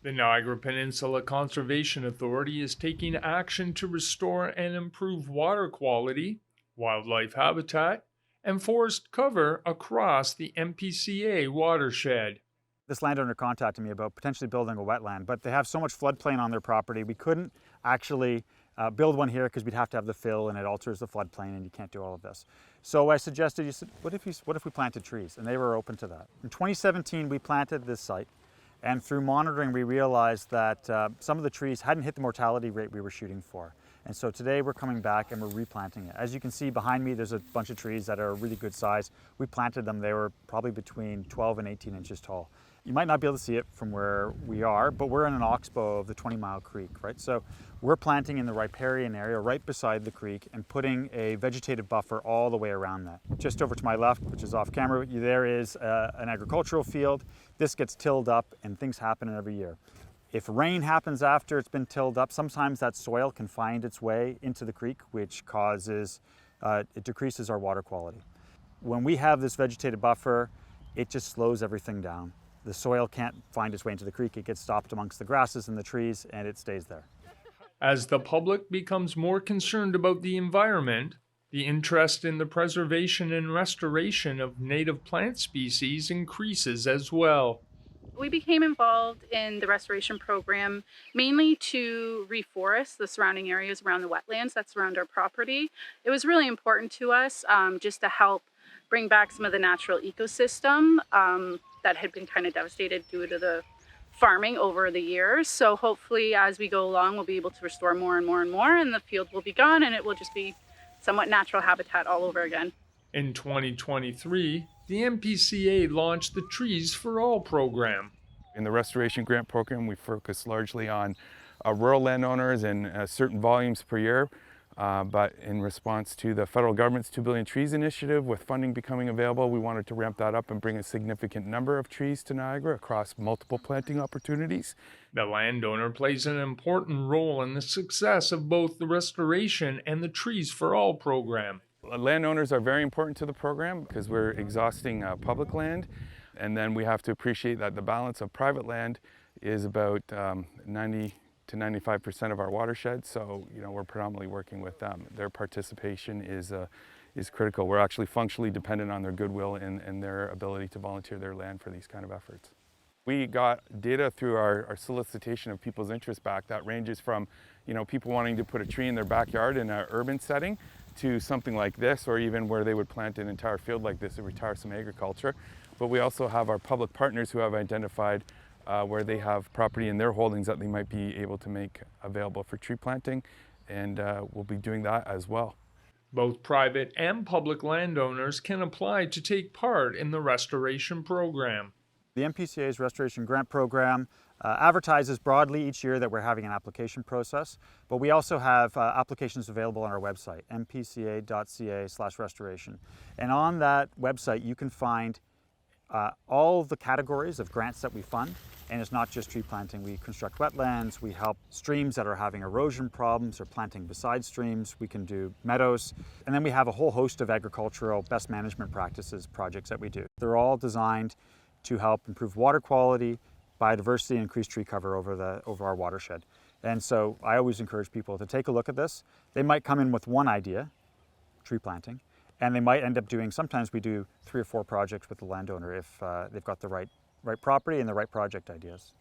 The Niagara Peninsula Conservation Authority is taking action to restore and improve water quality, wildlife habitat, and forest cover across the NPCA watershed. This landowner contacted me about potentially building a wetland, but they have so much floodplain on their property, we couldn't actually build one here because we'd have to have the fill and it alters the floodplain and you can't do all of this. So I suggested, what if we planted trees? And they were open to that. In 2017, we planted this site. And through monitoring, we realized that some of the trees hadn't hit the mortality rate we were shooting for. And so today we're coming back and we're replanting it. As you can see behind me, there's a bunch of trees that are a really good size. We planted them, they were probably between 12 and 18 inches tall. You might not be able to see it from where we are, but we're in an oxbow of the 20 Mile Creek, right? So we're planting in the riparian area right beside the creek and putting a vegetative buffer all the way around that. Just over to my left, which is off camera, there is an agricultural field. This gets tilled up and things happen every year. If rain happens after it's been tilled up, sometimes that soil can find its way into the creek, which causes, it decreases our water quality. When we have this vegetative buffer, it just slows everything down. The soil can't find its way into the creek. It gets stopped amongst the grasses and the trees and it stays there. As the public becomes more concerned about the environment, the interest in the preservation and restoration of native plant species increases as well. We became involved in the restoration program mainly to reforest the surrounding areas around the wetlands that surround our property. It was really important to us just to help bring back some of the natural ecosystem that had been kind of devastated due to the farming over the years. So hopefully as we go along, we'll be able to restore more and more and more, and the field will be gone and it will just be somewhat natural habitat all over again. In 2023, the NPCA launched the Trees for All program. In the restoration grant program, we focus largely on rural landowners and certain volumes per year. But in response to the federal government's 2 Billion Trees initiative, with funding becoming available, we wanted to ramp that up and bring a significant number of trees to Niagara across multiple planting opportunities. The landowner plays an important role in the success of both the restoration and the Trees for All program. Landowners are very important to the program because we're exhausting public land, and then we have to appreciate that the balance of private land is about 90 to 95% of our watershed, so we're predominantly working with them. Their participation is critical. We're actually functionally dependent on their goodwill and their ability to volunteer their land for these kind of efforts. We got data through our solicitation of people's interest back that ranges from people wanting to put a tree in their backyard in an urban setting to something like this, or even where they would plant an entire field like this and retire some agriculture. But we also have our public partners who have identified where they have property in their holdings that they might be able to make available for tree planting, and we'll be doing that as well. Both private and public landowners can apply to take part in the restoration program. The NPCA's Restoration Grant Program advertises broadly each year that we're having an application process, but we also have applications available on our website, npca.ca/restoration. And on that website, you can find all the categories of grants that we fund. And it's not just tree planting. We construct wetlands, we help streams that are having erosion problems or planting beside streams, we can do meadows. And then we have a whole host of agricultural best management practices projects that we do. They're all designed to help improve water quality, biodiversity, and increase tree cover over our watershed. And so I always encourage people to take a look at this. They might come in with one idea, tree planting, and they might end up doing, sometimes we do 3 or 4 projects with the landowner if they've got the right property and the right project ideas.